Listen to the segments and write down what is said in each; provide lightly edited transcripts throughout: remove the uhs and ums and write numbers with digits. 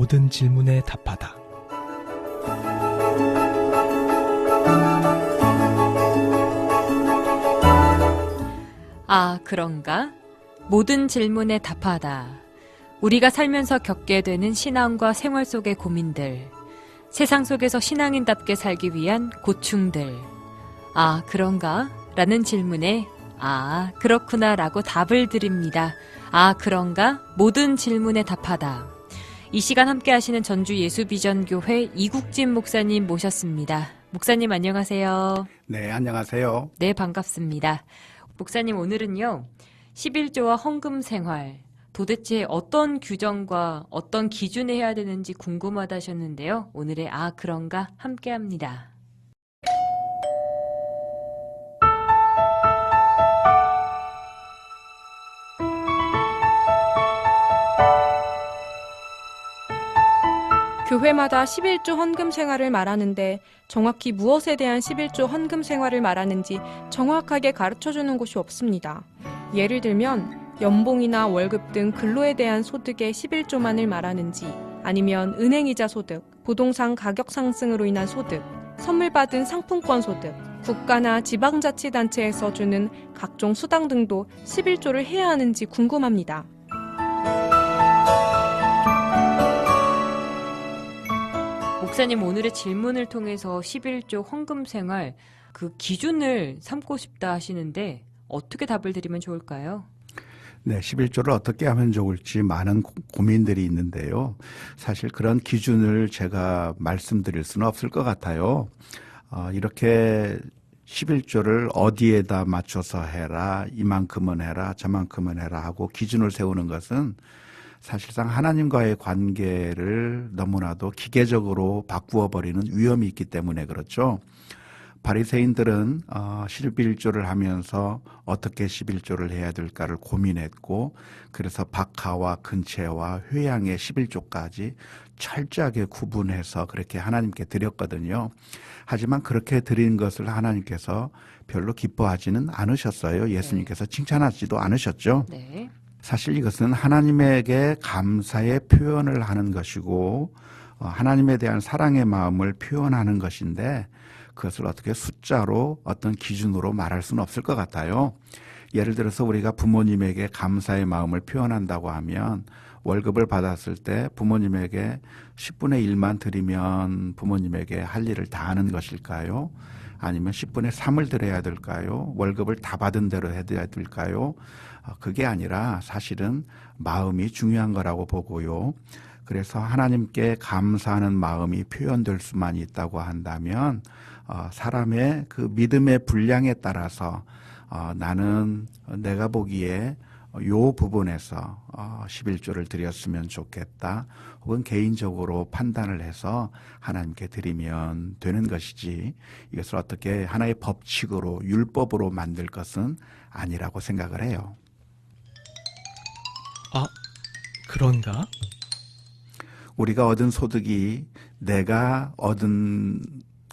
모든 질문에 답하다. 아, 그런가? 모든 질문에 답하다. 우리가 살면서 겪게 되는 신앙과 생활 속의 고민들, 세상 속에서 신앙인답게 살기 위한 고충들. 아, 그런가? 라는 질문에 아, 그렇구나 라고 답을 드립니다. 아, 그런가? 모든 질문에 답하다. 이 시간 함께 하시는 전주 예수비전교회 이국진 목사님 모셨습니다. 목사님 안녕하세요. 네, 안녕하세요. 네, 반갑습니다. 목사님 오늘은요, 11조와 헌금 생활, 도대체 어떤 규정과 어떤 기준에 해야 되는지 궁금하다 하셨는데요. 오늘의 아, 그런가 함께 합니다. 교회마다 11조 헌금 생활을 말하는데 정확히 무엇에 대한 11조 헌금 생활을 말하는지 정확하게 가르쳐주는 곳이 없습니다. 예를 들면 연봉이나 월급 등 근로에 대한 소득의 11조만을 말하는지, 아니면 은행이자 소득, 부동산 가격 상승으로 인한 소득, 선물 받은 상품권 소득, 국가나 지방자치단체에서 주는 각종 수당 등도 11조를 해야 하는지 궁금합니다. 목사님 오늘의 질문을 통해서 11조 헌금 생활 그 기준을 삼고 싶다 하시는데 어떻게 답을 드리면 좋을까요? 네, 11조를 어떻게 하면 좋을지 많은 고민들이 있는데요. 사실 그런 기준을 제가 말씀드릴 수는 없을 것 같아요. 이렇게 11조를 어디에다 맞춰서 해라, 이만큼은 해라, 저만큼은 해라 하고 기준을 세우는 것은 사실상 하나님과의 관계를 너무나도 기계적으로 바꾸어 버리는 위험이 있기 때문에 그렇죠. 바리새인들은 11조를 하면서 어떻게 11조를 해야 될까를 고민했고, 그래서 박하와 근체와 회양의 11조까지 철저하게 구분해서 그렇게 하나님께 드렸거든요. 하지만 그렇게 드린 것을 하나님께서 별로 기뻐하지는 않으셨어요. 예수님께서 칭찬하지도 않으셨죠. 네. 사실 이것은 하나님에게 감사의 표현을 하는 것이고 하나님에 대한 사랑의 마음을 표현하는 것인데, 그것을 어떻게 숫자로 어떤 기준으로 말할 수는 없을 것 같아요. 예를 들어서 우리가 부모님에게 감사의 마음을 표현한다고 하면 월급을 받았을 때 부모님에게 10분의 1만 드리면 부모님에게 할 일을 다 하는 것일까요? 아니면 10분의 3을 드려야 될까요? 월급을 다 받은 대로 해야 될까요? 그게 아니라 사실은 마음이 중요한 거라고 보고요. 그래서 하나님께 감사하는 마음이 표현될 수만 있다고 한다면 사람의 그 믿음의 분량에 따라서 나는 내가 보기에 요 부분에서 11조를 드렸으면 좋겠다, 혹은 개인적으로 판단을 해서 하나님께 드리면 되는 것이지, 이것을 어떻게 하나의 법칙으로 율법으로 만들 것은 아니라고 생각을 해요. 아, 그런가? 우리가 얻은 소득이 내가 얻은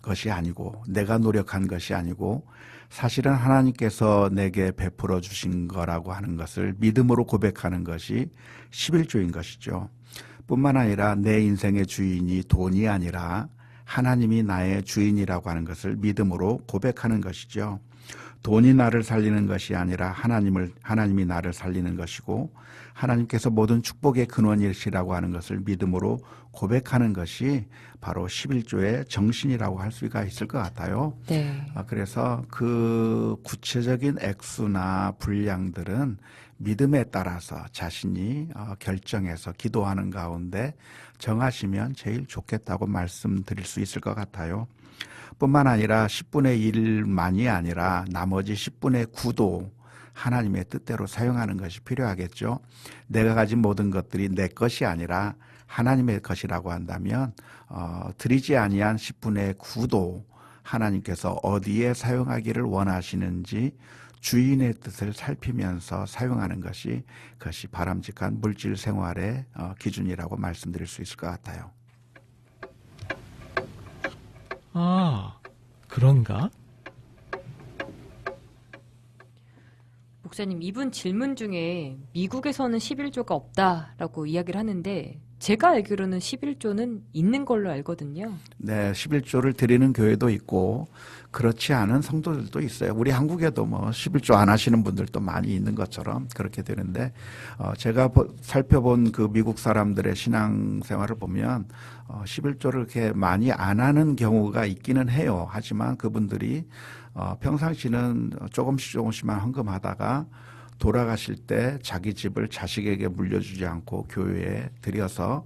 것이 아니고 내가 노력한 것이 아니고 사실은 하나님께서 내게 베풀어 주신 거라고 하는 것을 믿음으로 고백하는 것이 11조인 것이죠. 뿐만 아니라 내 인생의 주인이 돈이 아니라 하나님이 나의 주인이라고 하는 것을 믿음으로 고백하는 것이죠. 돈이 나를 살리는 것이 아니라 하나님이 나를 살리는 것이고, 하나님께서 모든 축복의 근원이시라고 하는 것을 믿음으로 고백하는 것이 바로 11조의 정신이라고 할 수가 있을 것 같아요. 네. 그래서 그 구체적인 액수나 분량들은 믿음에 따라서 자신이 결정해서 기도하는 가운데 정하시면 제일 좋겠다고 말씀드릴 수 있을 것 같아요. 뿐만 아니라 10분의 1만이 아니라 나머지 10분의 9도 하나님의 뜻대로 사용하는 것이 필요하겠죠. 내가 가진 모든 것들이 내 것이 아니라 하나님의 것이라고 한다면 드리지 아니한 10분의 9도 하나님께서 어디에 사용하기를 원하시는지 주인의 뜻을 살피면서 사용하는 것이, 그것이 바람직한 물질 생활의 기준이라고 말씀드릴 수 있을 것 같아요. 아, 그런가? 목사님, 이분 질문 중에 미국에서는 11조가 없다라고 이야기를 하는데 제가 알기로는 11조는 있는 걸로 알거든요. 네, 11조를 드리는 교회도 있고 그렇지 않은 성도들도 있어요. 우리 한국에도 뭐 11조 안 하시는 분들도 많이 있는 것처럼 그렇게 되는데 제가 살펴본 그 미국 사람들의 신앙생활을 보면 11조를 그렇게 많이 안 하는 경우가 있기는 해요. 하지만 그분들이 평상시는 조금씩만 헌금하다가 돌아가실 때 자기 집을 자식에게 물려주지 않고 교회에 들여서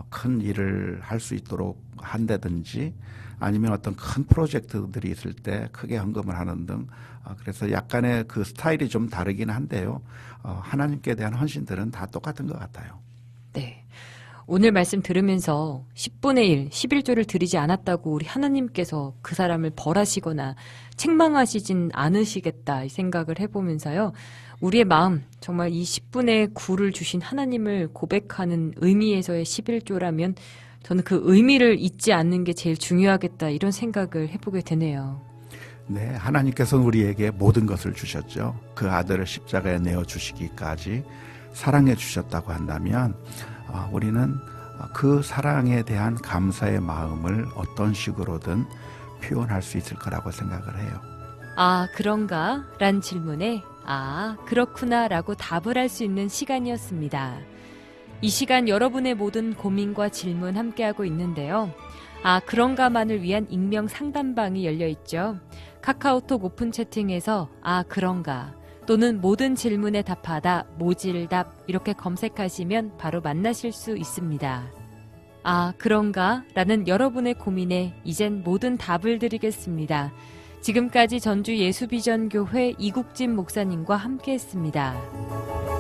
큰 일을 할 수 있도록 한다든지 아니면 어떤 큰 프로젝트들이 있을 때 크게 헌금을 하는 등 그래서 약간의 그 스타일이 좀 다르긴 한데요. 하나님께 대한 헌신들은 다 똑같은 것 같아요. 네. 오늘 말씀 들으면서 10분의 1, 11조를 드리지 않았다고 우리 하나님께서 그 사람을 벌하시거나 책망하시진 않으시겠다 이 생각을 해보면서요. 우리의 마음, 정말 이 10분의 9를 주신 하나님을 고백하는 의미에서의 11조라면 저는 그 의미를 잊지 않는 게 제일 중요하겠다 이런 생각을 해보게 되네요. 네, 하나님께서는 우리에게 모든 것을 주셨죠. 그 아들을 십자가에 내어주시기까지 사랑해 주셨다고 한다면 우리는 그 사랑에 대한 감사의 마음을 어떤 식으로든 표현할 수 있을 거라고 생각을 해요. 아, 그런가? 란 질문에 아, 그렇구나 라고 답을 할 수 있는 시간이었습니다. 이 시간 여러분의 모든 고민과 질문 함께하고 있는데요. 아, 그런가만을 위한 익명 상담방이 열려있죠. 카카오톡 오픈 채팅에서 아, 그런가 또는 모든 질문에 답하다, 모질답 이렇게 검색하시면 바로 만나실 수 있습니다. 아, 그런가? 라는 여러분의 고민에 이젠 모든 답을 드리겠습니다. 지금까지 전주 예수비전교회 이국진 목사님과 함께했습니다.